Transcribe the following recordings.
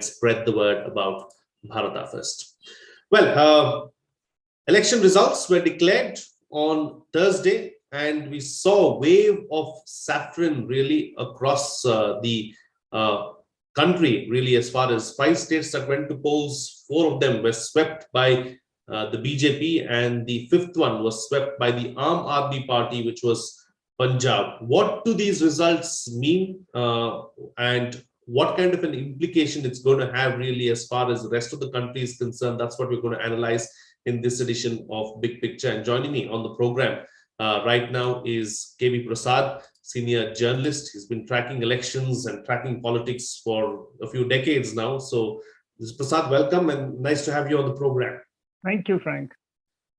spread the word about Bharata first. Well, election results were declared on Thursday, and we saw a wave of saffron really across the country, really, as far as 5 states that went to polls. 4 of them were swept by the BJP, and the 5th one was swept by the Aam Aadmi Party, which was Punjab. What do these results mean, and what kind of an implication it's going to have really as far as the rest of the country is concerned? That's what we're going to analyze in this edition of Big Picture. And joining me on the program right now is KB Prasad, senior journalist. He's been tracking elections and tracking politics for a few decades now. So, Mr. Prasad, welcome, and nice to have you on the program. Thank you, Frank.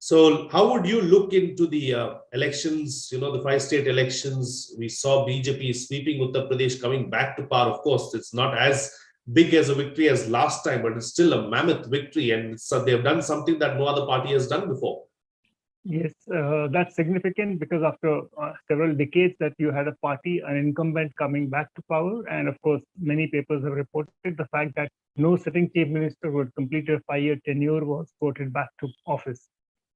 So how would you look into the elections, the 5 state elections? We saw BJP sweeping Uttar Pradesh, coming back to power. Of course, it's not as big as a victory as last time, but it's still a mammoth victory. And they've done something that no other party has done before. Yes, that's significant because after several decades that you had a party, an incumbent coming back to power. And of course, many papers have reported the fact that no sitting chief minister who had completed a 5-year tenure was voted back to office.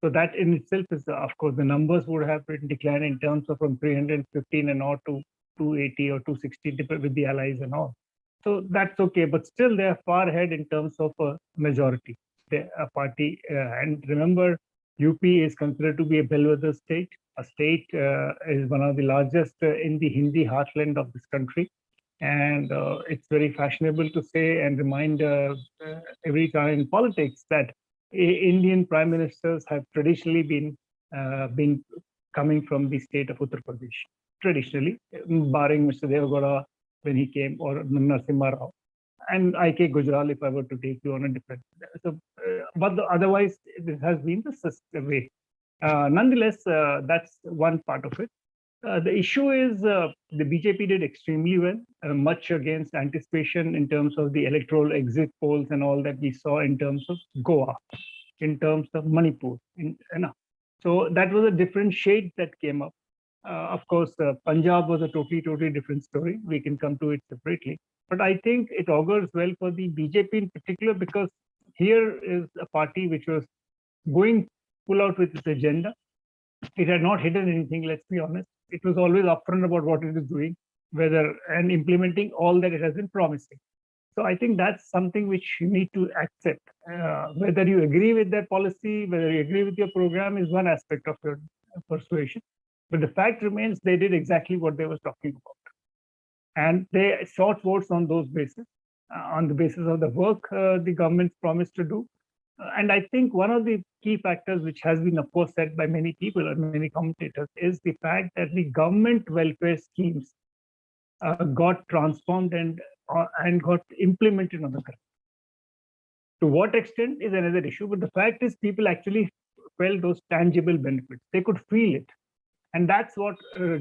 So that in itself is, of course, the numbers would have been declined in terms of from 315 and all to 280 or 260 with the allies and all. So that's okay, but still they are far ahead in terms of a majority. A party, and remember, UP is considered to be a bellwether state. A state is one of the largest in the Hindi heartland of this country. And it's very fashionable to say and remind every time in politics that Indian prime ministers have traditionally been coming from the state of Uttar Pradesh, traditionally, barring Mr. Devagowda when he came, or Narasimha Rao, and I.K. Gujral, if I were to take you on a different. So, but otherwise, this has been the system way. Nonetheless, that's one part of it. The issue is the BJP did extremely well, much against anticipation in terms of the electoral exit polls and all that we saw in terms of Goa, in terms of Manipur. So that was a different shade that came up. Of course, Punjab was a totally different story. We can come to it separately. But I think it augurs well for the BJP in particular, because here is a party which was going full out with its agenda. It had not hidden anything, let's be honest. It was always upfront about what it is doing, and implementing all that it has been promising. So I think that's something which you need to accept. Whether you agree with their policy, whether you agree with your program is one aspect of your persuasion. But the fact remains they did exactly what they were talking about. And they sought votes on those bases, on the basis of the work the government promised to do. And I think one of the key factors, which has been, of course, said by many people and many commentators, is the fact that the government welfare schemes got transformed and got implemented on the ground. To what extent is another issue, but the fact is people actually felt those tangible benefits. They could feel it. And that's what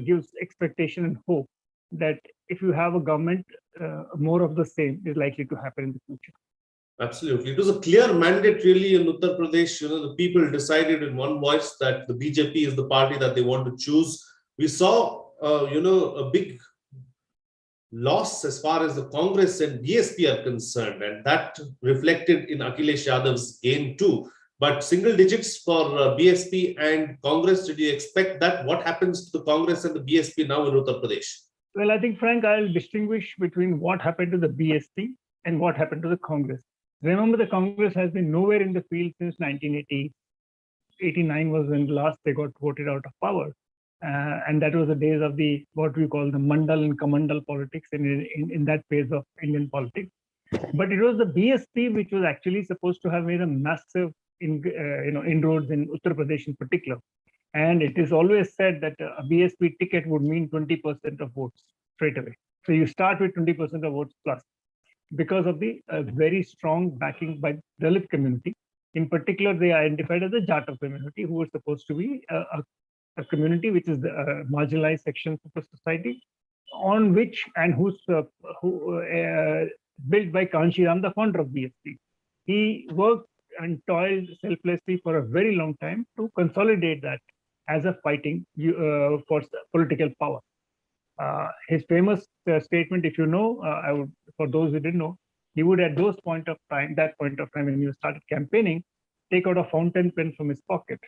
gives expectation and hope that if you have a government, more of the same is likely to happen in the future. Absolutely. It was a clear mandate really in Uttar Pradesh. The people decided in one voice that the BJP is the party that they want to choose. We saw, a big loss as far as the Congress and BSP are concerned, and that reflected in Akhilesh Yadav's gain too. But single digits for BSP and Congress, did you expect that? What happens to the Congress and the BSP now in Uttar Pradesh? Well, I think, Frank, I'll distinguish between what happened to the BSP and what happened to the Congress. Remember, the Congress has been nowhere in the field since 1980. 89 was when last they got voted out of power. And that was the days of the what we call the Mandal and Kamandal politics in that phase of Indian politics. But it was the BSP which was actually supposed to have made a massive inroads in Uttar Pradesh in particular. And it is always said that a BSP ticket would mean 20% of votes straight away. So you start with 20% of votes plus, because of the very strong backing by the Dalit community. In particular, they are identified as the Jata community, who was supposed to be a community which is the marginalized sections of the society, on which and who's built by Kanshiram, the founder of BSP. He worked and toiled selflessly for a very long time to consolidate that as a fighting for political power. His famous statement, if you know, for those who didn't know, he would at that point of time when he started campaigning, take out a fountain pen from his pocket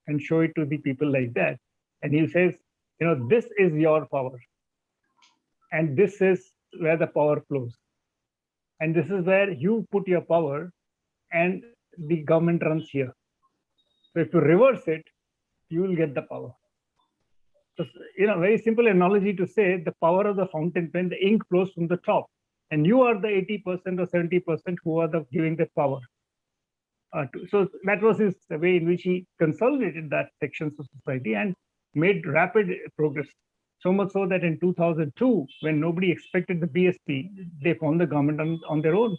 and show it to the people like that. And he says, this is your power. And this is where the power flows. And this is where you put your power and the government runs here. So if you reverse it, you will get the power. So, very simple analogy to say the power of the fountain pen, the ink flows from the top. And you are the 80% or 70% who are giving the power. So that was his way in which he consolidated that sections of society and made rapid progress. So much so that in 2002, when nobody expected the BSP, they formed the government on their own.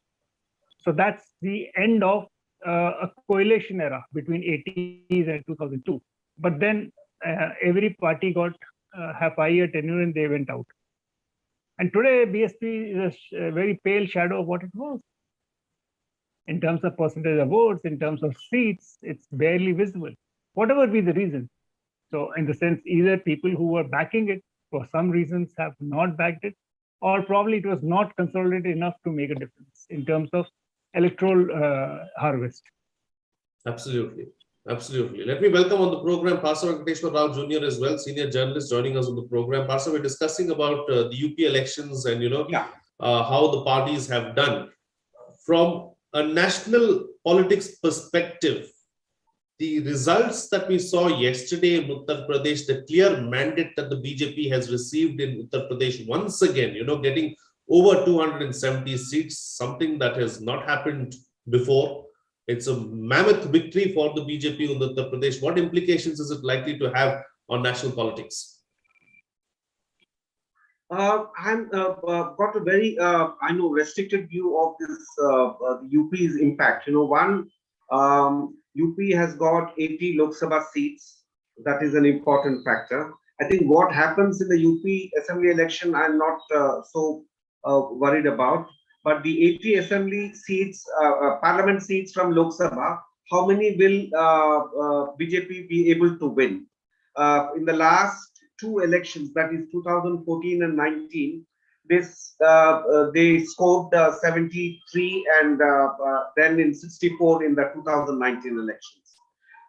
So that's the end of a coalition era between 80s and 2002. But then every party got a 5-year tenure and they went out. And today, BSP is a very pale shadow of what it was. In terms of percentage of votes, in terms of seats, it's barely visible, whatever be the reason. So in the sense, either people who were backing it for some reasons have not backed it, or probably it was not consolidated enough to make a difference in terms of electoral harvest. Absolutely. Absolutely. Let me welcome on the program Parsa Venkateshwar Rao Jr. as well, senior journalist joining us on the program. Parsa, we're discussing about the UP elections and, how the parties have done. From a national politics perspective, the results that we saw yesterday in Uttar Pradesh, the clear mandate that the BJP has received in Uttar Pradesh, once again, getting over 270 seats, something that has not happened before. It's a mammoth victory for the BJP in Uttar Pradesh. What implications is it likely to have on national politics? I'm got a very restricted view of this UP's impact. UP has got 80 Lok Sabha seats. That is an important factor. I think what happens in the UP assembly election, I'm not so worried about. But the 80 assembly seats, parliament seats from Lok Sabha, how many will BJP be able to win? In the last 2 elections, that is 2014 and 19, they scored 73 and then in 64 in the 2019 elections.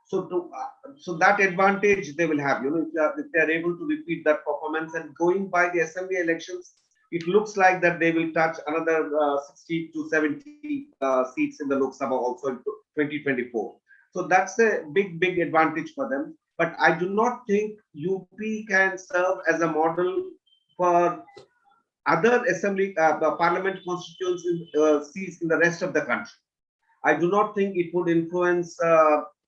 So that advantage they will have, if they are able to repeat that performance. And going by the assembly elections, it looks like that they will touch another 60 to 70 seats in the Lok Sabha also in 2024. So that's a big advantage for them. But I do not think UP can serve as a model for other assembly parliament constituencies in the rest of the country. I do not think it would influence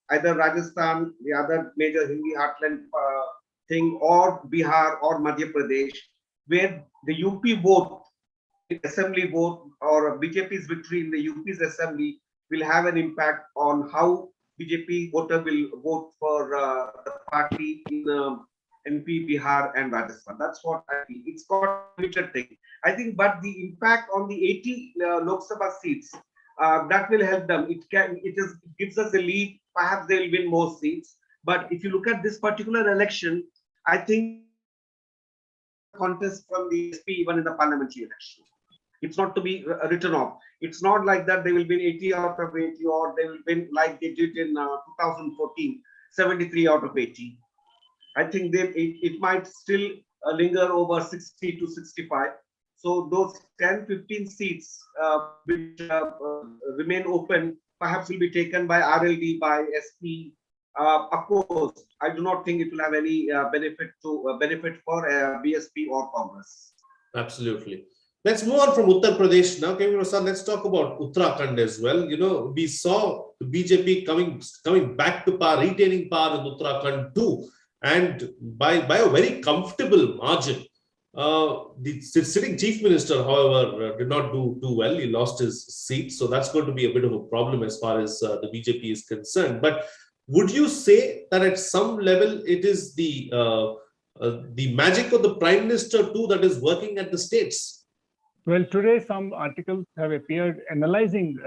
either Rajasthan, the other major Hindi heartland thing, or Bihar or Madhya Pradesh, where the UP vote, assembly vote, or BJP's victory in the UP's assembly will have an impact on how BJP voter will vote for the party in MP, Bihar, and Rajasthan. That's what I feel. It's got a limited thing, I think, but the impact on the 80 Lok Sabha seats that will help them. It gives us a lead. Perhaps they will win more seats. But if you look at this particular election, I think contest from the SP even in the parliamentary election. It's not to be written off. It's not like that they will win 80 out of 80, or they will win like they did in 2014, 73 out of 80. I think it might still linger over 60 to 65. So those 10-15 seats which remain open perhaps will be taken by RLD, by SP. Of course, I do not think it will have any benefit for BSP or Congress. Absolutely. Let's move on from Uttar Pradesh now. Let's talk about Uttarakhand as well. We saw the BJP coming back to power, retaining power in Uttarakhand too, and by a very comfortable margin. The sitting chief minister, however, did not do too well. He lost his seat, so that's going to be a bit of a problem as far as the BJP is concerned. But would you say that at some level it is the magic of the prime minister too that is working at the states? Well, today some articles have appeared analyzing,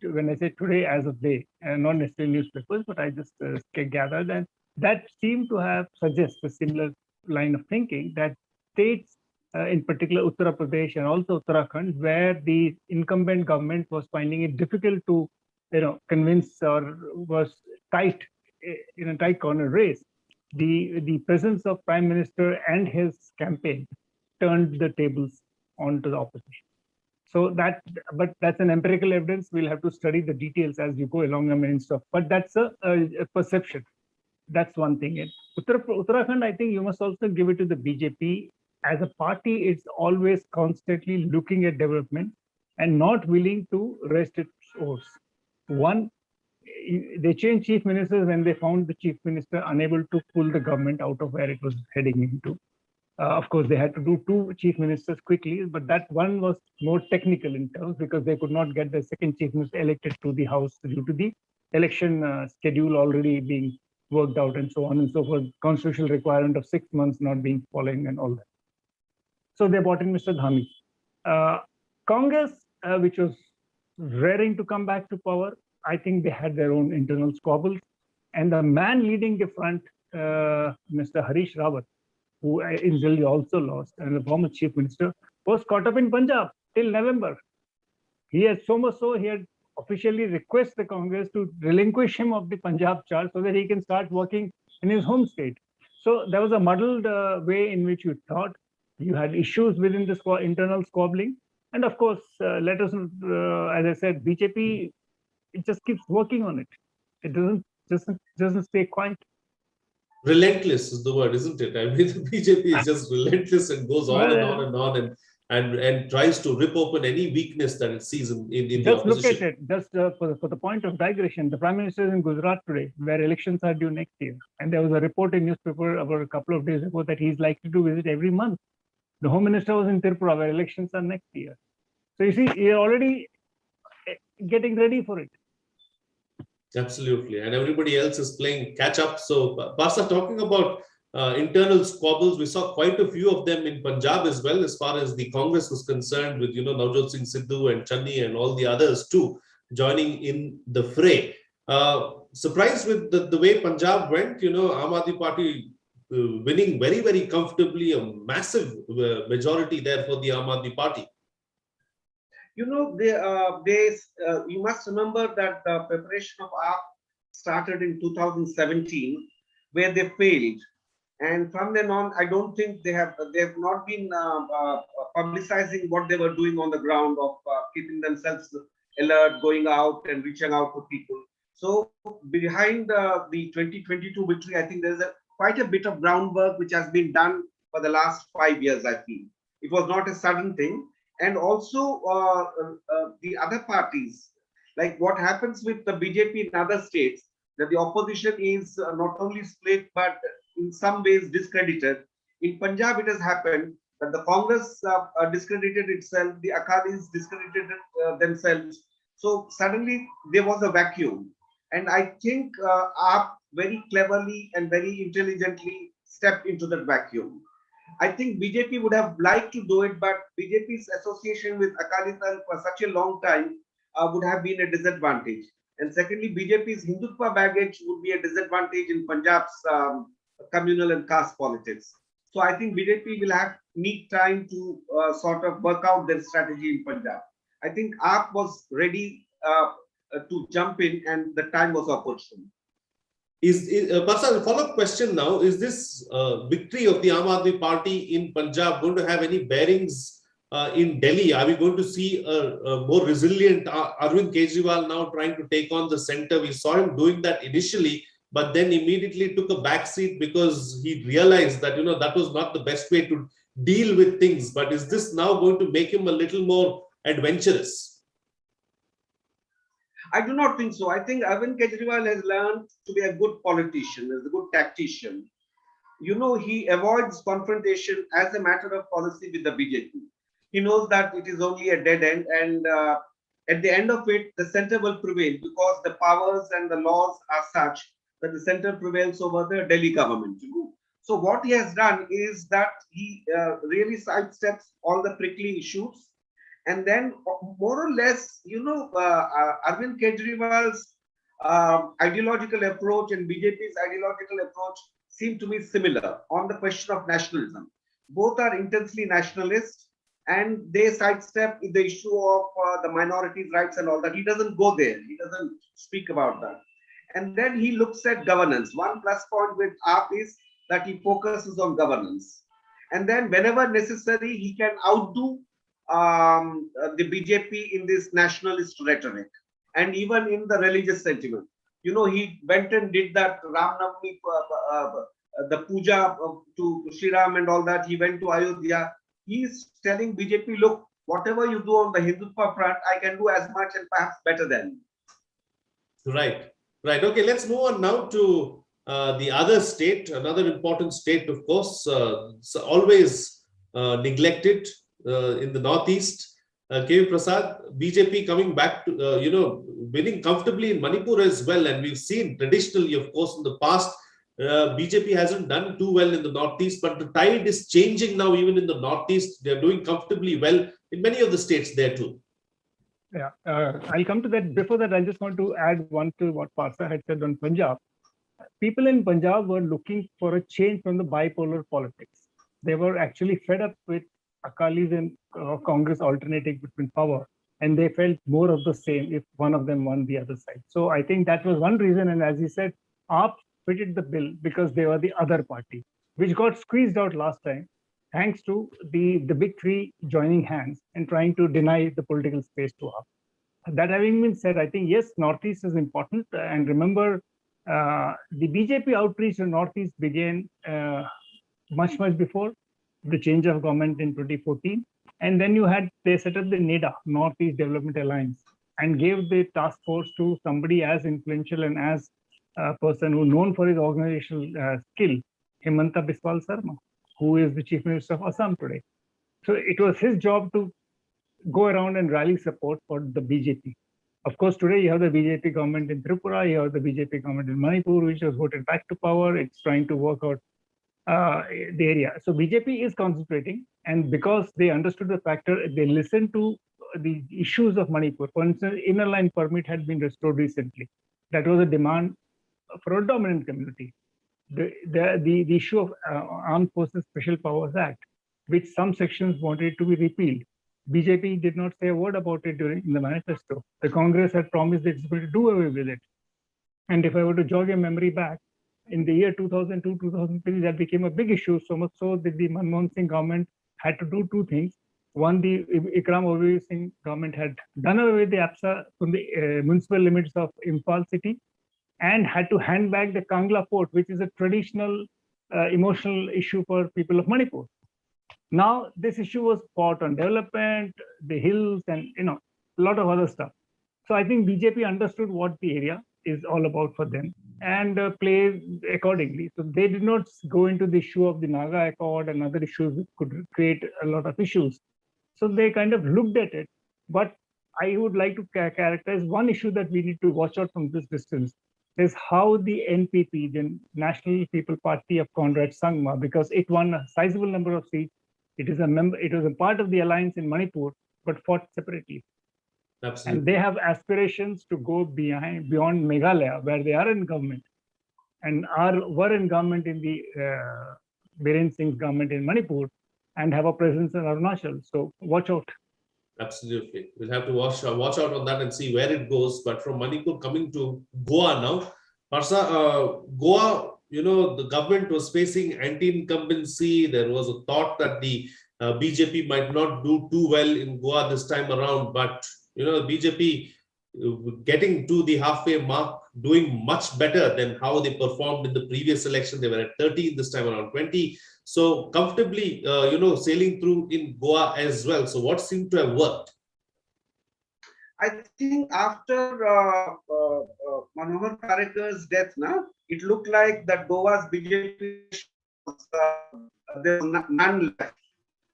when I say today as of day, not necessarily newspapers, but I just gathered that seem to have suggest a similar line of thinking, that states in particular Uttar Pradesh and also Uttarakhand, where the incumbent government was finding it difficult to, convince, or was tight, in a tight corner race. The presence of Prime Minister and his campaign turned the tables onto the opposition. So that's an empirical evidence. We'll have to study the details as you go along, and stuff. But that's a perception. That's one thing. In Uttarakhand, I think you must also give it to the BJP. As a party, it's always constantly looking at development and not willing to rest its oars. One, they changed chief ministers when they found the chief minister unable to pull the government out of where it was heading into. Of course, they had to do 2 chief ministers quickly, but that one was more technical in terms, because they could not get the second chief minister elected to the House due to the election schedule already being worked out, and so on and so forth. Constitutional requirement of 6 months not being following and all that. So they brought in Mr. Dhami. Congress, which was raring to come back to power, I think they had their own internal squabbles. And the man leading the front, Mr. Harish Rawat, who in Delhi also lost, and the former chief minister, was caught up in Punjab till November. He had so much so, he had officially requested the Congress to relinquish him of the Punjab charge so that he can start working in his home state. So there was a muddled way in which you thought. You had issues within the internal squabbling. And of course, let us, as I said, BJP, it just keeps working on it. It doesn't stay quiet. Relentless is the word, isn't it? I mean, the BJP is just relentless and goes on and on and on, and tries to rip open any weakness that it sees in the just opposition. Look at it. Just for the point of digression, the Prime Minister is in Gujarat today, where elections are due next year. And there was a report in newspaper about a couple of days ago that he's likely to visit every month. The Home Minister was in Tripura, where elections are next year. So you see, you're already getting ready for it. Absolutely. And everybody else is playing catch up. So, Parsa, talking about internal squabbles, we saw quite a few of them in Punjab as well, as far as the Congress was concerned, with, Navjot Singh Sidhu and Channi and all the others too joining in the fray. Surprised with the way Punjab went, Aam Aadmi Party winning very, very comfortably, a massive majority there for the Aam Aadmi Party. You must remember that the preparation of AAP started in 2017, where they failed, and from then on, I don't think they have not been publicizing what they were doing on the ground of keeping themselves alert, going out and reaching out to people. So behind the 2022 victory, I think there's quite a bit of groundwork which has been done for the last 5 years. I feel it was not a sudden thing. And also the other parties, like what happens with the BJP in other states, that the opposition is not only split, but in some ways discredited. In Punjab, it has happened that the Congress discredited itself, the Akalis discredited themselves. So suddenly there was a vacuum. And I think AAP very cleverly and very intelligently stepped into that vacuum. I think BJP would have liked to do it, but BJP's association with Akali Dal for such a long time would have been a disadvantage. And secondly, BJP's Hindutva baggage would be a disadvantage in Punjab's communal and caste politics. So I think BJP will need time to sort of work out their strategy in Punjab. I think AAP was ready to jump in, and the time was opportune. Parsa, a follow-up question now, is this victory of the Aam Aadmi Party in Punjab going to have any bearings in Delhi? Are we going to see a more resilient Arvind Kejriwal now trying to take on the center? We saw him doing that initially, but then immediately took a backseat because he realized that, that was not the best way to deal with things. But is this now going to make him a little more adventurous? I do not think so. I think Arvind Kejriwal has learned to be a good politician, as a good tactician. He avoids confrontation as a matter of policy with the BJP. He knows that it is only a dead end, and at the end of it, the center will prevail because the powers and the laws are such that the center prevails over the Delhi government. So what he has done is that he really sidesteps all the prickly issues. And then more or less, Arvind Kejriwal's ideological approach and BJP's ideological approach seem to be similar on the question of nationalism. both are intensely nationalist, and they sidestep the issue of the minorities' rights and all that. He doesn't go there. He doesn't speak about that. And then he looks at governance. One plus point with AAP is that he focuses on governance. And then whenever necessary, he can outdo the BJP in this nationalist rhetoric and even in the religious sentiment. You know, he went and did that Ram Navami, the puja to Sri Ram and all that. He went to Ayodhya. He's telling BJP, look, whatever you do on the Hindutva front, I can do as much and perhaps better than you. Right. Right. Okay, let's move on now to the other state, another important state, of course, always neglected in the Northeast. K.V. Prasad, BJP coming back to, winning comfortably in Manipur as well. And we've seen traditionally, of course, in the past, BJP hasn't done too well in the Northeast, but the tide is changing now, even in the Northeast. They're doing comfortably well in many of the states there too. Yeah, I'll come to that. Before that, I just want to add one to what Parsa had said on Punjab. People in Punjab were looking for a change from the bipolar politics. They were actually fed up with Akalis and Congress alternating between power, and they felt more of the same if one of them won the other side. So I think that was one reason. And as he said, AAP fitted the bill because they were the other party, which got squeezed out last time, thanks to the big three joining hands and trying to deny the political space to AAP. That having been said, I think, yes, Northeast is important. And remember, the BJP outreach to Northeast began much before the change of government in 2014. And then they set up the NEDA, Northeast Development Alliance, and gave the task force to somebody as influential and as a person who known for his organizational skill, Himanta Biswal Sarma, who is the Chief Minister of Assam today. So it was his job to go around and rally support for the BJP. Of course, today you have the BJP government in Tripura, you have the BJP government in Manipur, which was voted back to power. It's trying to work out the area. So BJP is concentrating, and because they understood the factor, they listened to the issues of Manipur. For instance, inner line permit had been restored recently. That was a demand for a dominant community. The issue of Armed Forces Special Powers Act, which some sections wanted to be repealed. BJP did not say a word about it in the manifesto. The Congress had promised it's going to do away with it. And if I were to jog your memory back, in the year 2002, 2003, that became a big issue, so much so that the Manmohan Singh government had to do two things. One, the Ikram Ovir Singh government had done away with the APSA from the municipal limits of Imphal city and had to hand back the Kangla port, which is a traditional emotional issue for people of Manipur. Now, this issue was fought on development, the hills, and a lot of other stuff. So I think BJP understood what the area is all about for them and played accordingly. So they did not go into the issue of the Naga Accord and other issues which could create a lot of issues. So they kind of looked at it. But I would like to characterize one issue that we need to watch out from this distance is how the NPP, the National People Party of Conrad Sangma, because it won a sizable number of seats. It was a part of the alliance in Manipur, but fought separately. Absolutely. And they have aspirations to go beyond Meghalaya, where they are in government, and were in government in the Biren Singh's government in Manipur, and have a presence in Arunachal. So watch out. Absolutely. We'll have to watch out on that and see where it goes. But from Manipur coming to Goa now, Parsa, Goa, the government was facing anti-incumbency. There was a thought that the BJP might not do too well in Goa this time around, but BJP getting to the halfway mark, doing much better than how they performed in the previous election. They were at 13, this time around 20. So comfortably, sailing through in Goa as well. So what seemed to have worked? I think after Manohar Parekar's death, it looked like that Goa's BJP there was none left.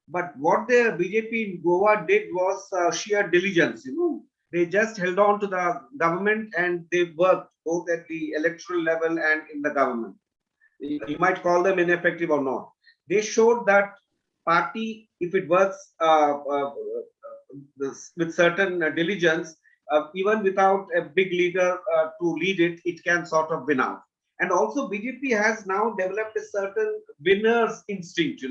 But what the BJP in Goa did was sheer diligence. They just held on to the government and they worked both at the electoral level and in the government. You might call them ineffective or not. They showed that party, if it works with certain diligence, even without a big leader to lead it, it can sort of win out. And also BJP has now developed a certain winner's instinct,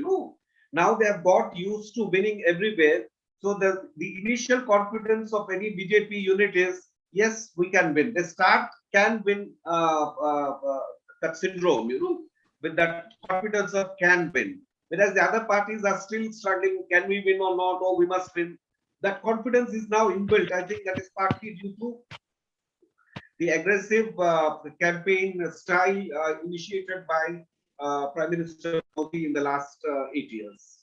Now they have got used to winning everywhere. So the initial confidence of any BJP unit is, yes, we can win. They start can win that syndrome, with that confidence of can win. Whereas the other parties are still struggling, can we win or not? Oh, we must win. That confidence is now inbuilt. I think that is partly due to the aggressive campaign style initiated by Prime Minister Modi in the last 8 years.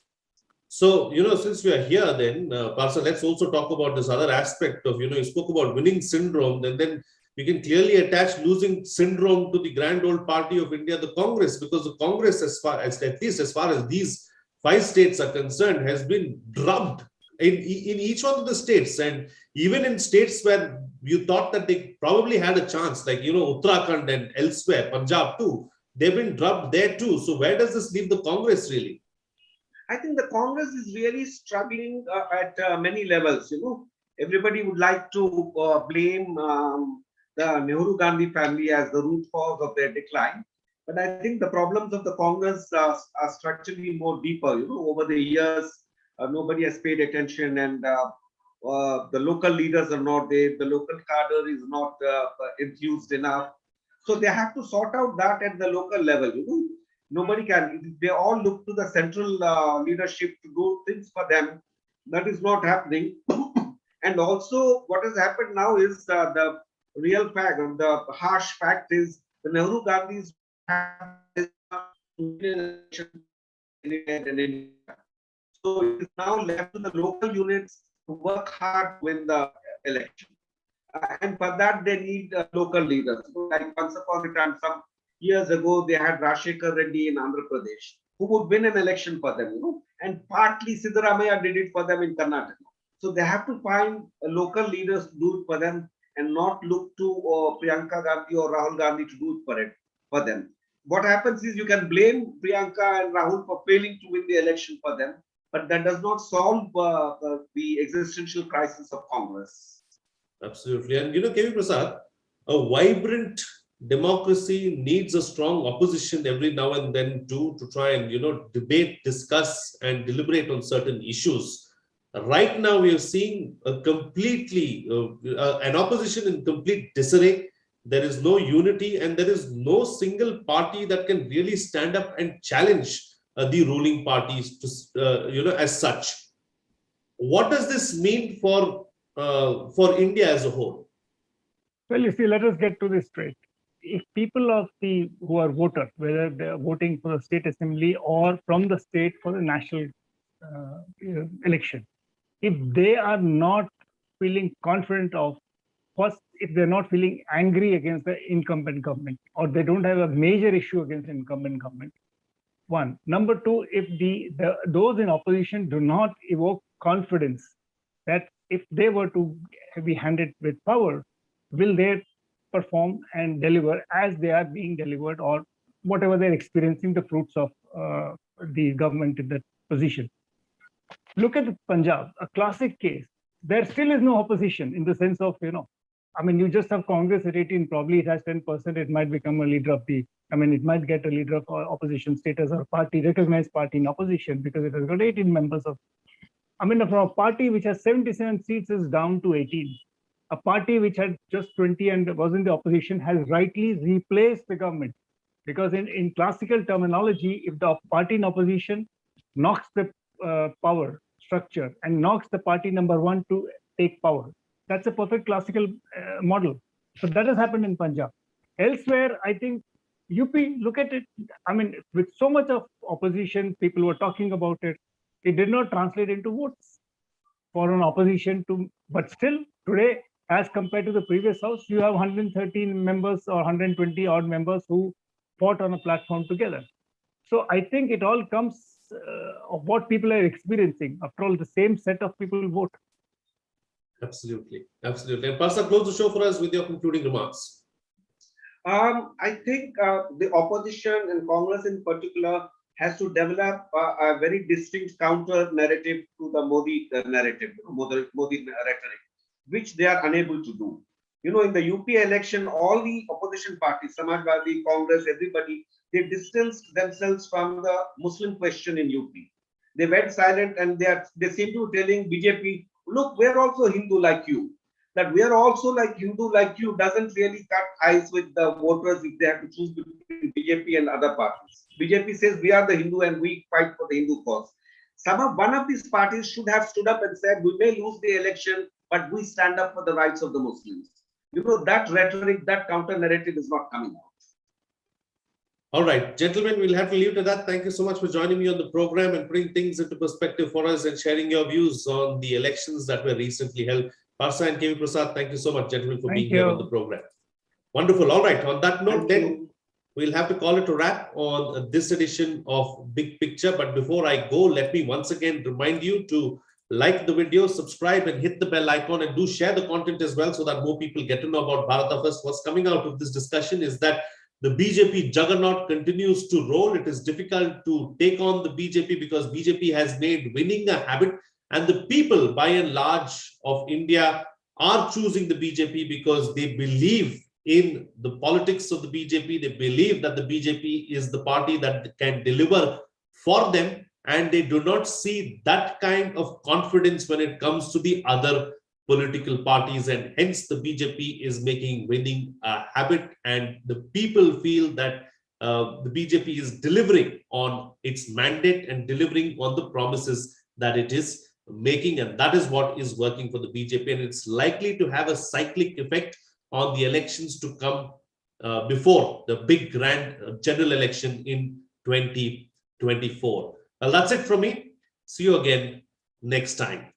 So, since we are here then, Parsa, let's also talk about this other aspect of, you spoke about winning syndrome, and then we can clearly attach losing syndrome to the grand old party of India, the Congress, because the Congress, at least as far as these 5 states are concerned, has been drubbed in each one of the states. And even in states where you thought that they probably had a chance, like, Uttarakhand and elsewhere, Punjab too, they've been drubbed there too. So where does this leave the Congress really? I think the Congress is really struggling at many levels. Everybody would like to blame the Nehru Gandhi family as the root cause of their decline. But I think the problems of the Congress are structurally more deeper. Over the years, nobody has paid attention, and the local leaders are not there. The local cadre is not enthused enough. So they have to sort out that at the local level. Nobody can. They all look to the central leadership to do things for them. That is not happening. And also, what has happened now is the real fact, the harsh fact is the Nehru Gandhis so it is now left to the local units to work hard to win the election. And for that, they need local leaders. Like once upon a time, some years ago, they had Rajshekhar Reddy in Andhra Pradesh, who would win an election for them, and partly Siddaramaiah did it for them in Karnataka. So they have to find local leaders to do it for them and not look to Priyanka Gandhi or Rahul Gandhi to do it for them. What happens is you can blame Priyanka and Rahul for failing to win the election for them, but that does not solve the existential crisis of Congress. Absolutely. And, KV Prasad, a vibrant democracy needs a strong opposition every now and then too, to try and, debate, discuss, and deliberate on certain issues. Right now, we are seeing a completely, an opposition in complete disarray. There is no unity, and there is no single party that can really stand up and challenge the ruling parties to, as such. What does this mean for India as a whole? Well, you see, let us get to this straight. If people who are voters, whether they are voting for the state assembly or from the state for the national election, if they are not feeling confident of, first, if they're not feeling angry against the incumbent government, or they don't have a major issue against the incumbent government, one. Number two, if those in opposition do not evoke confidence that if they were to be handed with power, will they perform and deliver as they are being delivered, or whatever they're experiencing the fruits of the government in that position. Look at Punjab, a classic case. There still is no opposition in the sense of, you just have Congress at 18, probably it has 10%, it might become a leader of it might get a leader of opposition status or recognized party in opposition because it has got 18 members of, from a party which has 77 seats is down to 18. A party which had just 20 and was in the opposition has rightly replaced the government. Because in classical terminology, if the party in opposition knocks the power structure and knocks the party number one to take power, that's a perfect classical model. So that has happened in Punjab. Elsewhere, I think UP, look at it. With so much of opposition, people were talking about it. It did not translate into votes for an opposition to, but still today, as compared to the previous house, you have 113 members or 120 odd members who fought on a platform together. So I think it all comes of what people are experiencing. After all, the same set of people vote. Absolutely. Absolutely. And Pastor, close the show for us with your concluding remarks. I think the opposition and Congress in particular has to develop a very distinct counter narrative to the Modi narrative, Modi rhetoric, which they are unable to do. In the UP election, all the opposition parties, Samajwadi, Congress, everybody, they distanced themselves from the Muslim question in UP. They went silent, and they seem to be telling BJP, look, we're also Hindu like you. That we are also like Hindu like you doesn't really cut eyes with the voters if they have to choose between BJP and other parties. BJP says we are the Hindu and we fight for the Hindu cause. One of these parties should have stood up and said, we may lose the election, but we stand up for the rights of the Muslims. That rhetoric, that counter narrative is not coming out. All right, gentlemen, we'll have to leave it at that. Thank you so much for joining me on the program and putting things into perspective for us and sharing your views on the elections that were recently held. Parsa and KV Prasad, thank you so much, gentlemen, for being here on the program. Wonderful. All right, on that note, then we'll have to call it a wrap on this edition of Big Picture. But before I go, let me once again remind you to like the video, subscribe, and hit the bell icon, and do share the content as well so that more people get to know about Bharata First. What's coming out of this discussion is that the BJP juggernaut continues to roll. It is difficult to take on the BJP because BJP has made winning a habit, and the people by and large of India are choosing the BJP because they believe in the politics of the BJP. They believe that the BJP is the party that can deliver for them, and they do not see that kind of confidence when it comes to the other political parties, and hence the BJP is making winning a habit, and the people feel that the BJP is delivering on its mandate and delivering on the promises that it is making, and that is what is working for the BJP, and it's likely to have a cyclic effect on the elections to come before the big grand general election in 2024. Well, that's it from me. See you again next time.